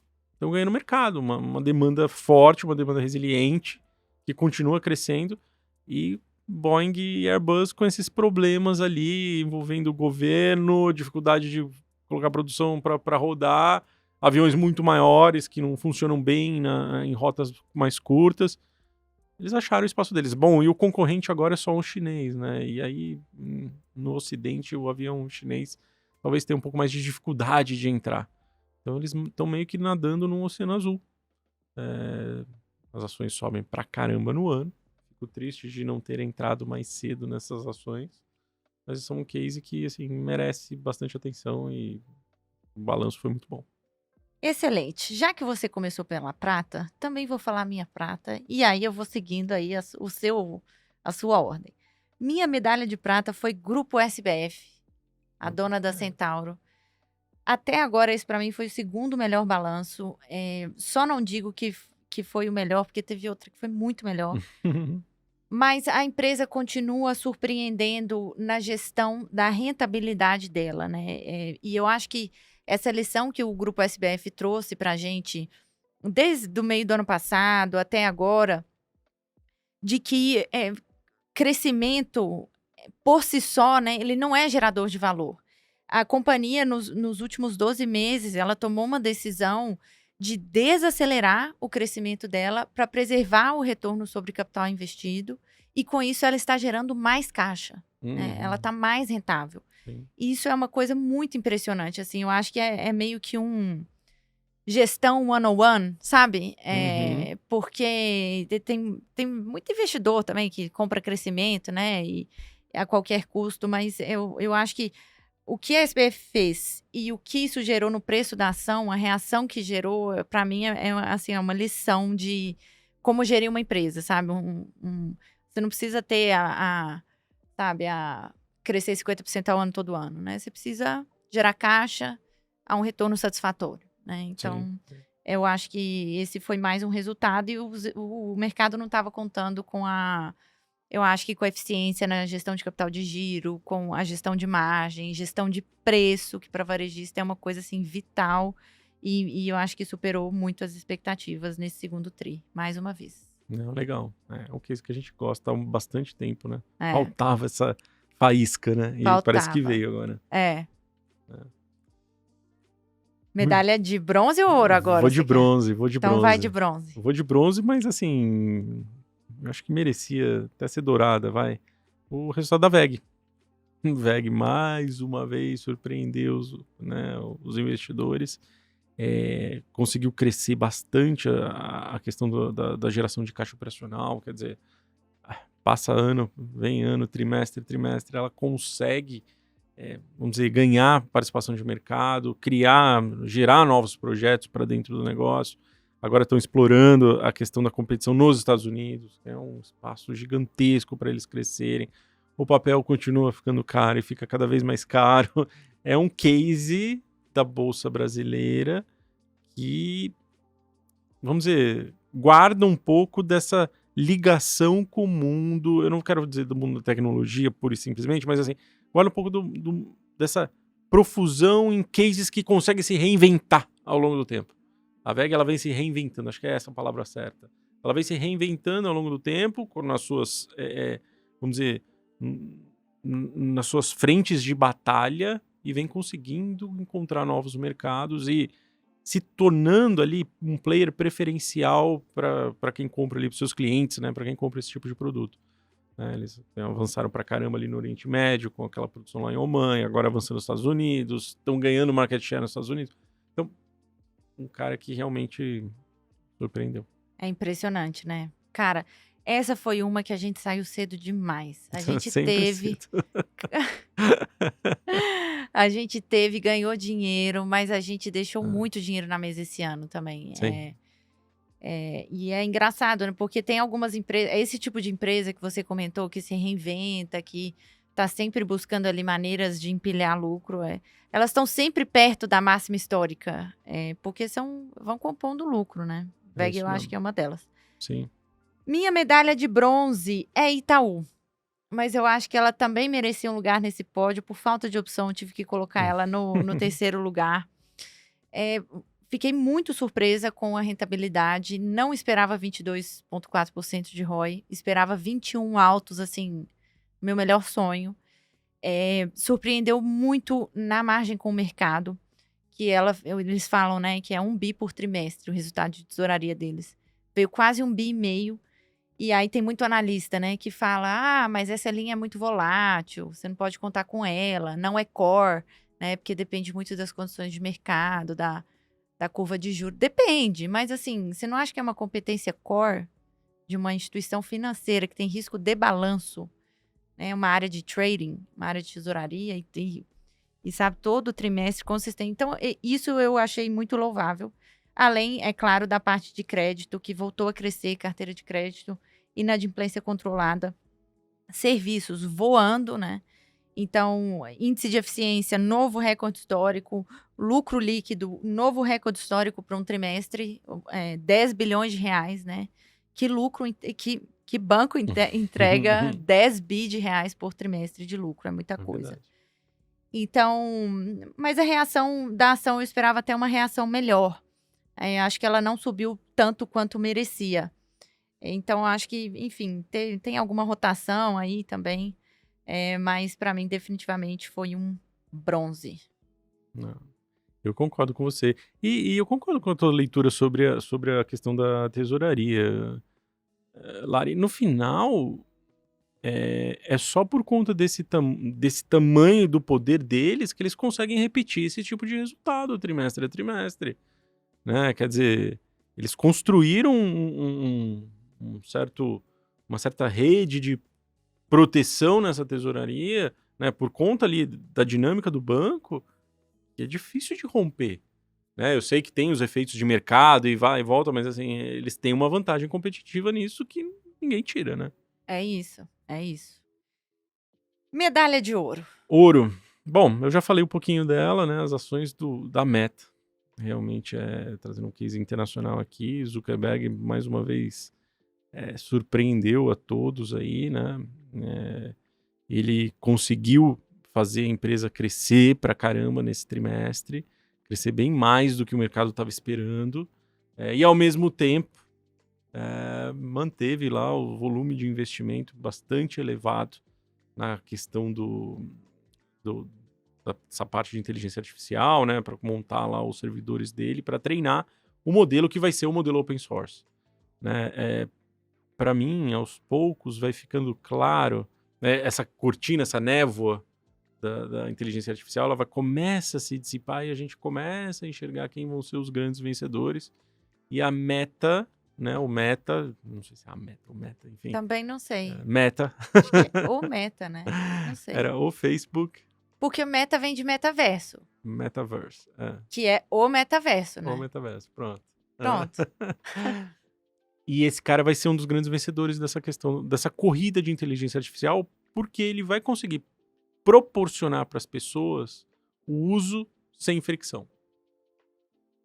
Uma demanda forte, uma demanda resiliente, que continua crescendo, e Boeing e Airbus com esses problemas ali, envolvendo o governo, dificuldade de colocar produção para rodar, aviões muito maiores que não funcionam bem em rotas mais curtas. Eles acharam o espaço deles. Bom, e o concorrente agora é só um chinês, né? E aí, no Ocidente, o avião chinês talvez tenha um pouco mais de dificuldade de entrar. Então eles estão meio que nadando num oceano azul. As ações sobem pra caramba no ano. Fico triste de não ter entrado mais cedo nessas ações. Mas são um case que, assim, merece bastante atenção e o balanço foi muito bom. Excelente. Já que você começou pela prata, também vou falar minha prata. E aí eu vou seguindo aí a sua ordem. Minha medalha de prata foi Grupo SBF, a dona da Centauro. Até agora, esse para mim foi o segundo melhor balanço. Só não digo que foi o melhor, porque teve outra que foi muito melhor. Mas a empresa continua surpreendendo na gestão da rentabilidade dela, né? E eu acho que essa lição que o Grupo SBF trouxe para a gente, desde o meio do ano passado até agora, de que crescimento por si só, né, ele não é gerador de valor. A companhia, nos últimos 12 meses, ela tomou uma decisão de desacelerar o crescimento dela para preservar o retorno sobre capital investido, e com isso ela está gerando mais caixa. Né? Ela está mais rentável. Sim. E isso é uma coisa muito impressionante. Assim, eu acho que é meio que um gestão 101, sabe? porque tem muito investidor também que compra crescimento, né? E a qualquer custo, mas eu acho que o que a SBF fez e o que isso gerou no preço da ação, a reação que gerou, para mim, assim, é uma lição de como gerir uma empresa, sabe? Você não precisa ter sabe, crescer 50% ao ano todo ano, né? Você precisa gerar caixa a um retorno satisfatório, né? Então, eu acho que esse foi mais um resultado e o mercado não estava contando com eu acho que com a eficiência na gestão de capital de giro, com a gestão de margem, gestão de preço, que para varejista é uma coisa assim vital. E eu acho que superou muito as expectativas nesse segundo tri, mais uma vez. Não, legal. É um case que a gente gosta há bastante tempo, né? É, Faltava essa faísca, né? E parece que faltava. veio agora. É. Medalha de bronze ou ouro agora? Vou de bronze. Então vai de bronze. Vou de bronze, mas assim, eu acho que merecia até ser dourada, vai. O resultado da VEG. VEG mais uma vez surpreendeu os investidores. Conseguiu crescer bastante a questão da geração de caixa operacional, quer dizer, passa ano, vem ano, trimestre, ela consegue, vamos dizer, ganhar participação de mercado, gerar novos projetos para dentro do negócio. Agora estão explorando a questão da competição nos Estados Unidos, que é um espaço gigantesco para eles crescerem. O papel continua ficando caro e fica cada vez mais caro. É um case da Bolsa Brasileira que, vamos dizer, guarda um pouco dessa ligação com o mundo, eu não quero dizer do mundo da tecnologia pura e simplesmente, mas assim, guarda um pouco dessa profusão em cases que conseguem se reinventar ao longo do tempo. A VEG, ela vem se reinventando, acho que é essa a palavra certa. Ela vem se reinventando ao longo do tempo, nas suas, vamos dizer, nas suas frentes de batalha, e vem conseguindo encontrar novos mercados e se tornando ali um player preferencial para quem compra ali, para os seus clientes, né, para quem compra esse tipo de produto. Eles avançaram para caramba ali no Oriente Médio, com aquela produção lá em Oman, agora avançando nos Estados Unidos, estão ganhando market share nos Estados Unidos. Então, um cara que realmente surpreendeu. É impressionante, né? Cara, essa foi uma que a gente saiu cedo demais. A gente teve... A gente ganhou dinheiro, mas a gente deixou muito dinheiro na mesa esse ano também. E é engraçado, né? Porque tem algumas empresas, esse tipo de empresa que você comentou, que se reinventa, que está sempre buscando ali maneiras de empilhar lucro. Elas estão sempre perto da máxima histórica, porque vão compondo lucro, né? VEG eu acho que é uma delas. Sim. Minha medalha de bronze é Itaú. Mas eu acho que ela também merecia um lugar nesse pódio. Por falta de opção, eu tive que colocar ela no terceiro lugar. Fiquei muito surpresa com a rentabilidade. Não esperava 22,4% de ROI. Esperava 21 altos, assim, meu melhor sonho. Surpreendeu muito na margem com o mercado. Que eles falam, né, que é 1 bi por trimestre, o resultado de tesouraria deles. Veio quase 1,5 bi. E aí tem muito analista, né, que fala, mas essa linha é muito volátil, você não pode contar com ela, não é core, né, porque depende muito das condições de mercado, da curva de juros. Depende, mas assim, você não acha que é uma competência core de uma instituição financeira que tem risco de balanço, né, uma área de trading, uma área de tesouraria e sabe, todo trimestre consistente. Então, isso eu achei muito louvável. Além, é claro, da parte de crédito, que voltou a crescer, carteira de crédito, inadimplência controlada, serviços voando, né? Então, índice de eficiência, novo recorde histórico, lucro líquido, novo recorde histórico para um trimestre, 10 bilhões de reais, né? Que lucro, que banco entrega 10 bi de reais por trimestre de lucro, é muita coisa. Verdade. Então, mas a reação da ação, eu esperava até uma reação melhor. Acho que ela não subiu tanto quanto merecia. Então, acho que, enfim, tem alguma rotação aí também. Mas, para mim, definitivamente foi um bronze. Não, eu concordo com você. E eu concordo com a tua leitura sobre a questão da tesouraria. Lari, no final, é só por conta desse tamanho do poder deles que eles conseguem repetir esse tipo de resultado trimestre a trimestre. Né? Quer dizer, Eles construíram uma certa rede de proteção nessa tesouraria, né, por conta ali da dinâmica do banco, que é difícil de romper. Né? Eu sei que tem os efeitos de mercado e vai e volta, mas assim, eles têm uma vantagem competitiva nisso que ninguém tira, né? É isso, é isso. Medalha de ouro. Ouro. Bom, eu já falei um pouquinho dela, né? As ações da Meta. Realmente trazendo um case internacional aqui. Zuckerberg, mais uma vez, surpreendeu a todos aí, né? Ele conseguiu fazer a empresa crescer pra caramba nesse trimestre, crescer bem mais do que o mercado estava esperando, e ao mesmo tempo manteve lá o volume de investimento bastante elevado na questão dessa parte de inteligência artificial, né, para montar lá os servidores dele, para treinar o modelo que vai ser o modelo open source. Né? Para mim, aos poucos, vai ficando claro, né, essa cortina, essa névoa da inteligência artificial, ela começa a se dissipar e a gente começa a enxergar quem vão ser os grandes vencedores. E a Meta, né, o Meta, não sei se é a Meta ou Meta, enfim. Também não sei. Meta. Acho que é o Meta, né? Não sei. Era o Facebook. Porque o Meta vem de metaverso. Metaverse. Que é o metaverso, né? O metaverso, pronto. Pronto. E esse cara vai ser um dos grandes vencedores dessa questão, dessa corrida de inteligência artificial, porque ele vai conseguir proporcionar para as pessoas o uso sem fricção.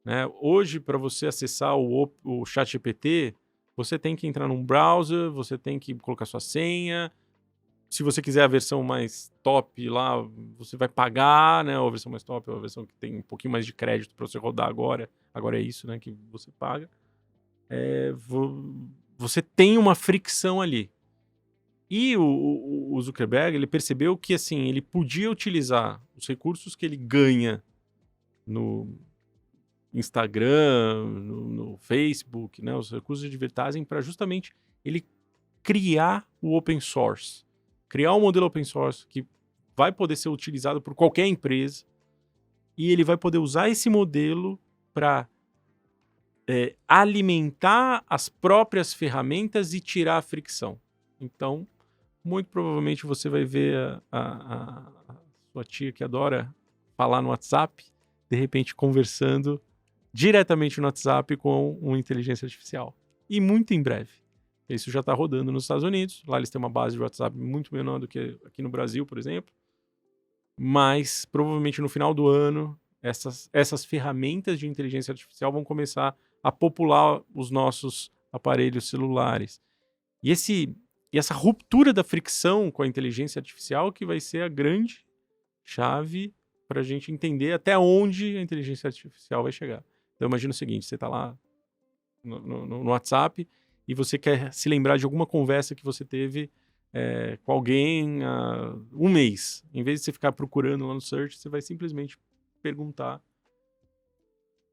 Né? Hoje, para você acessar o ChatGPT, você tem que entrar num browser, você tem que colocar sua senha. Se você quiser a versão mais top lá, você vai pagar, né? A versão mais top é a versão que tem um pouquinho mais de crédito para você rodar agora. Agora é isso, né? Que você paga. Você tem uma fricção ali. E o Zuckerberg, ele percebeu que, assim, ele podia utilizar os recursos que ele ganha no Instagram, no Facebook, né? Os recursos de advertising para justamente ele criar o open source. Criar um modelo open source que vai poder ser utilizado por qualquer empresa e ele vai poder usar esse modelo para alimentar as próprias ferramentas e tirar a fricção. Então, muito provavelmente você vai ver a sua tia que adora falar no WhatsApp, de repente conversando diretamente no WhatsApp com uma inteligência artificial. E muito em breve. Isso já está rodando nos Estados Unidos. Lá eles têm uma base de WhatsApp muito menor do que aqui no Brasil, por exemplo. Mas, provavelmente, no final do ano, essas ferramentas de inteligência artificial vão começar a popular os nossos aparelhos celulares. E essa ruptura da fricção com a inteligência artificial que vai ser a grande chave para a gente entender até onde a inteligência artificial vai chegar. Então, imagina o seguinte, você está lá no WhatsApp e você quer se lembrar de alguma conversa que você teve com alguém há um mês. Em vez de você ficar procurando lá no search, você vai simplesmente perguntar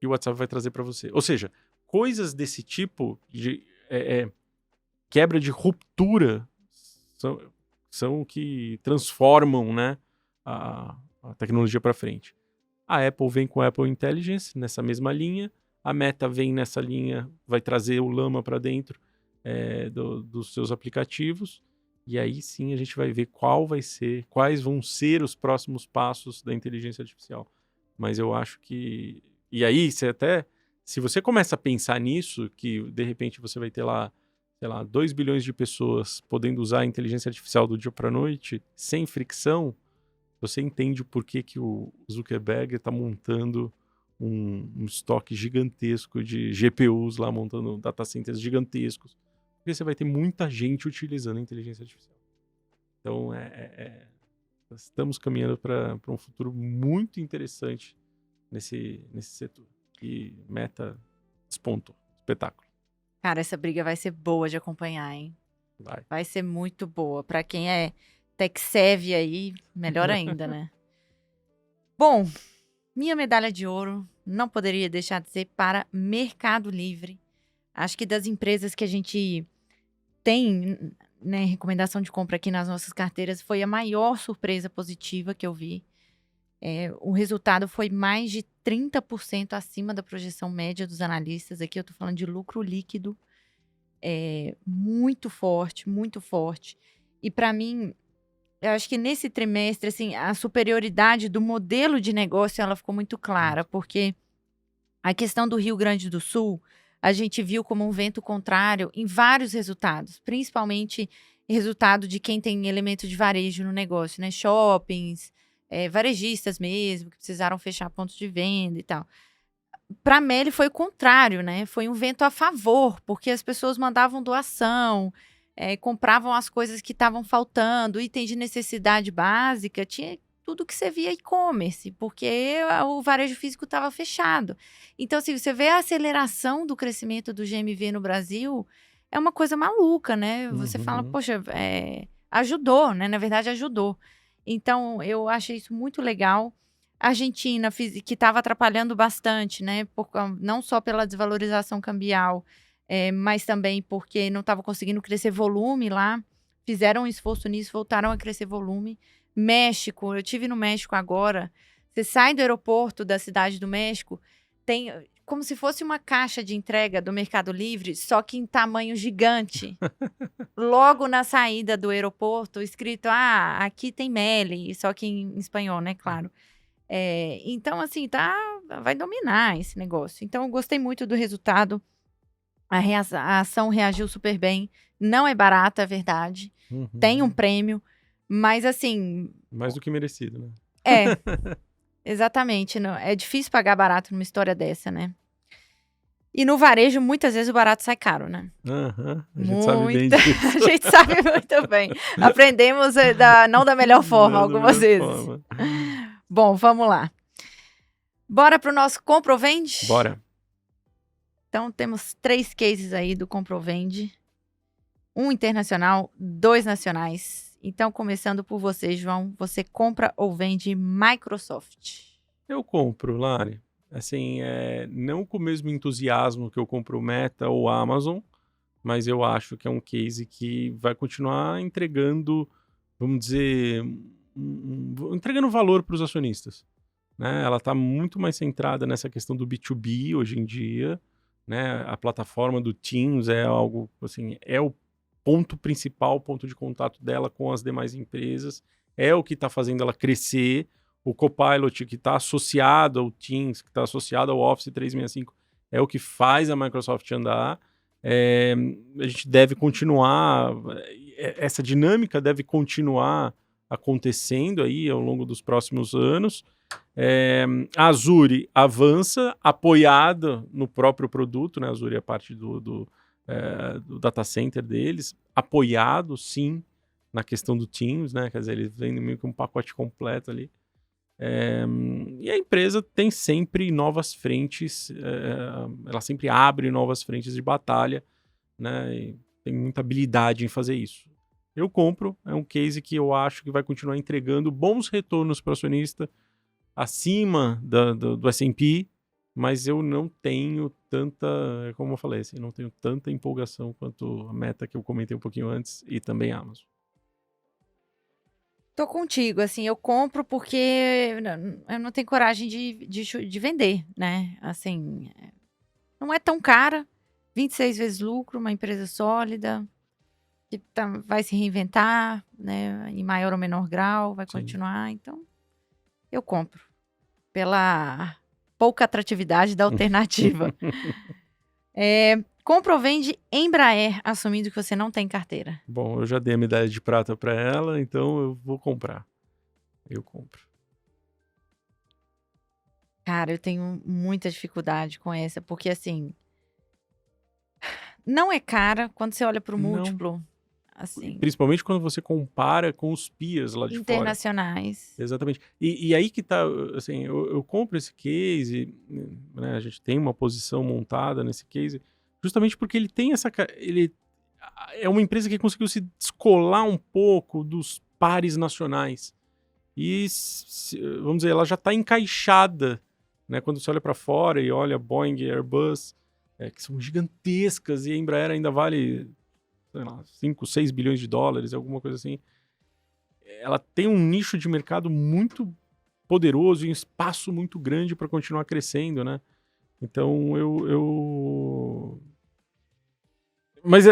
e o WhatsApp vai trazer para você. Ou seja, coisas desse tipo de quebra de ruptura são o que transformam, né, a tecnologia para frente. A Apple vem com a Apple Intelligence nessa mesma linha, a Meta vem nessa linha, vai trazer o Llama para dentro dos seus aplicativos, e aí sim a gente vai ver quais vão ser os próximos passos da inteligência artificial. Mas eu acho que... E aí, se você começa a pensar nisso, que de repente você vai ter lá, sei lá, 2 bilhões de pessoas podendo usar a inteligência artificial do dia para a noite, sem fricção, você entende o porquê que o Zuckerberg está montando um estoque gigantesco de GPUs lá, montando data centers gigantescos. Porque você vai ter muita gente utilizando a inteligência artificial. Então, estamos caminhando para um futuro muito interessante nesse setor. E Meta despontou. Espetáculo. Cara, essa briga vai ser boa de acompanhar, hein? Vai ser muito boa. Para quem é tech-savvy aí, melhor ainda, né? Bom, minha medalha de ouro não poderia deixar de ser para Mercado Livre. Acho que das empresas que a gente tem, né, recomendação de compra aqui nas nossas carteiras, foi a maior surpresa positiva que eu vi. O resultado foi mais de 30% acima da projeção média dos analistas. Aqui eu estou falando de lucro líquido. Muito forte, muito forte. E para mim, eu acho que nesse trimestre, assim, a superioridade do modelo de negócio, ela ficou muito clara, porque a questão do Rio Grande do Sul, a gente viu como um vento contrário em vários resultados, principalmente resultado de quem tem elemento de varejo no negócio, né? Shoppings, varejistas mesmo, que precisaram fechar pontos de venda e tal. Para a Meli foi o contrário, né? Foi um vento a favor, porque as pessoas mandavam doação, compravam as coisas que estavam faltando, item de necessidade básica, tinha tudo que você via e-commerce, porque o varejo físico estava fechado. Então, assim, você vê a aceleração do crescimento do GMV no Brasil, é uma coisa maluca, né? Você fala, poxa, ajudou, né? Na verdade, ajudou. Então, eu achei isso muito legal. A Argentina, que estava atrapalhando bastante, né? Não só pela desvalorização cambial, mas também porque não estava conseguindo crescer volume lá. Fizeram um esforço nisso, voltaram a crescer volume. México, eu estive no México agora. Você sai do aeroporto da cidade do México, tem como se fosse uma caixa de entrega do Mercado Livre, só que em tamanho gigante. Logo na saída do aeroporto, escrito, aqui tem Meli, só que em espanhol, né, claro. Então, assim, vai dominar esse negócio. Então, eu gostei muito do resultado. A ação reagiu super bem. Não é barata, é verdade. Tem um prêmio, mas assim... Mais do que merecido, né? Exatamente. Não, é difícil pagar barato numa história dessa, né? E no varejo, muitas vezes o barato sai caro, né? A gente sabe bem disso. A gente sabe muito bem. Aprendemos não da melhor forma algumas vezes. Bom, vamos lá. Bora pro nosso Compra ou Vende? Bora. Então, temos 3 cases aí do Compra ou Vende. 1 internacional, 2 nacionais. Então, começando por você, João. Você compra ou vende Microsoft? Eu compro, Lari. Assim, não com o mesmo entusiasmo que eu compro o Meta ou Amazon, mas eu acho que é um case que vai continuar entregando, vamos dizer, entregando valor para os acionistas. Né? Ela está muito mais centrada nessa questão do B2B hoje em dia. Né? A plataforma do Teams é algo, assim, é o ponto principal, ponto de contato dela com as demais empresas, é o que está fazendo ela crescer. O Copilot, que está associado ao Teams, que está associado ao Office 365, é o que faz a Microsoft andar. A gente deve continuar, essa dinâmica deve continuar acontecendo aí ao longo dos próximos anos. A Azure avança, apoiada no próprio produto, né? A Azure é parte do data center deles, apoiado, sim, na questão do Teams, né? Quer dizer, eles vendem meio que um pacote completo ali. E a empresa tem sempre novas frentes, ela sempre abre novas frentes de batalha, né? E tem muita habilidade em fazer isso. Eu compro, é um case que eu acho que vai continuar entregando bons retornos para o acionista, acima do S&P, mas eu não tenho tanta, como eu falei, assim, não tenho tanta empolgação quanto a Meta que eu comentei um pouquinho antes e também a Amazon. Tô contigo, assim, eu compro porque eu não tenho coragem de vender, né? Assim, não é tão cara, 26 vezes lucro, uma empresa sólida, que vai se reinventar, né? Em maior ou menor grau, vai continuar, então eu compro. Pela pouca atratividade da alternativa. Compra ou vende Embraer, assumindo que você não tem carteira? Bom, eu já dei a medalha de prata para ela, então eu vou comprar. Eu compro. Cara, eu tenho muita dificuldade com essa, porque assim, não é cara quando você olha para o múltiplo, assim. Principalmente quando você compara com os peers lá de internacionais. Fora. Exatamente. E aí que tá, assim, eu compro esse case, né, a gente tem uma posição montada nesse case, justamente porque ele tem ele é uma empresa que conseguiu se descolar um pouco dos pares nacionais. E, vamos dizer, ela já está encaixada, né? Quando você olha para fora e olha Boeing e Airbus, que são gigantescas, e a Embraer ainda vale, sei lá, 5, 6 bilhões de dólares, alguma coisa assim. Ela tem um nicho de mercado muito poderoso e um espaço muito grande para continuar crescendo, né? Então, Mas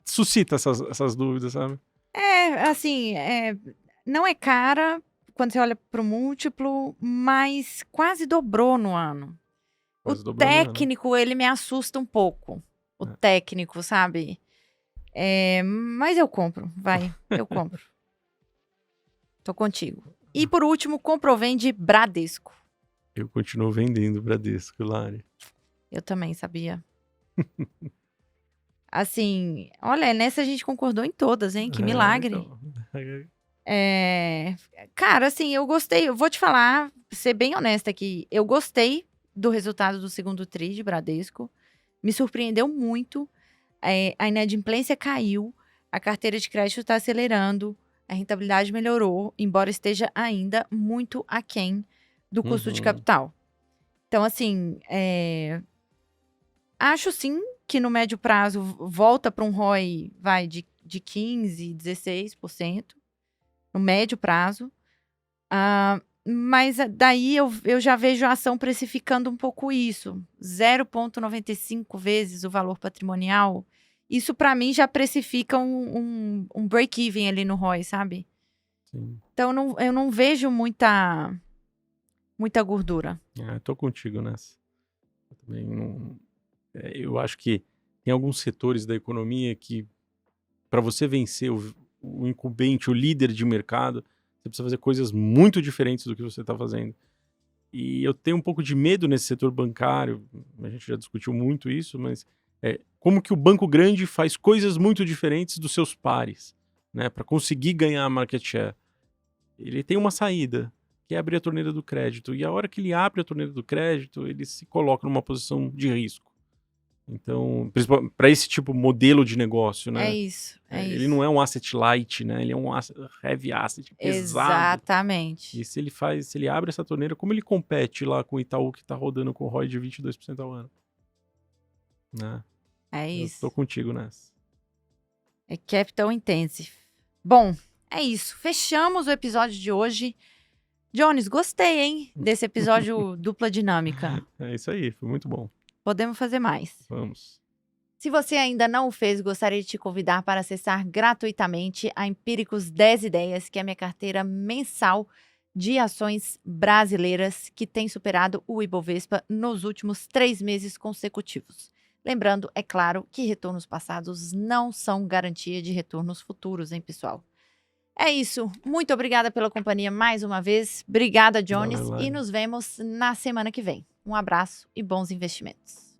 suscita essas dúvidas, sabe? Assim, não é cara quando você olha para o múltiplo, mas quase dobrou no ano. O Quase dobrou no ano. técnico, ele me assusta um pouco. O É. técnico, sabe? Mas eu compro, eu compro. Tô contigo. E por último, compra ou vende Bradesco. Eu continuo vendendo Bradesco, Lari. Eu também sabia. Assim, olha, nessa a gente concordou em todas, hein? Que milagre. Então. Cara, assim, eu gostei. Eu vou te falar, ser bem honesta aqui. Eu gostei do resultado do segundo tri de Bradesco. Me surpreendeu muito. A inadimplência caiu. A carteira de crédito está acelerando. A rentabilidade melhorou, embora esteja ainda muito aquém do custo de capital. Então, assim, acho sim que no médio prazo volta para um ROI de 15%, 16%. No médio prazo. Mas daí eu já vejo a ação precificando um pouco isso. 0,95 vezes o valor patrimonial. Isso, para mim, já precifica um break-even ali no ROI, sabe? Sim. Então, eu não vejo muita gordura. Tô contigo nessa. Eu também eu acho que tem alguns setores da economia que, para você vencer o incumbente, o líder de mercado, você precisa fazer coisas muito diferentes do que você está fazendo. E eu tenho um pouco de medo nesse setor bancário, a gente já discutiu muito isso, mas como que o banco grande faz coisas muito diferentes dos seus pares, né, para conseguir ganhar a market share. Ele tem uma saída, que é abrir a torneira do crédito. E a hora que ele abre a torneira do crédito, ele se coloca numa posição de risco. Então, para esse tipo de modelo de negócio, né? É isso. Ele não é um asset light, né? Ele é um heavy asset pesado. Exatamente. E se ele abre essa torneira, como ele compete lá com o Itaú, que tá rodando com o ROI de 22% ao ano? Né? É isso. Eu tô contigo nessa. É capital intensive. Bom, é isso. Fechamos o episódio de hoje. Jones, gostei, hein? Desse episódio dupla dinâmica. É isso aí, foi muito bom. Podemos fazer mais. Vamos. Se você ainda não o fez, gostaria de te convidar para acessar gratuitamente a Empíricos 10 Ideias, que é a minha carteira mensal de ações brasileiras, que tem superado o Ibovespa nos últimos 3 meses consecutivos. Lembrando, é claro, que retornos passados não são garantia de retornos futuros, hein, pessoal? É isso. Muito obrigada pela companhia mais uma vez. Obrigada, Jones. Valeu, E nos vemos na semana que vem. Um abraço e bons investimentos.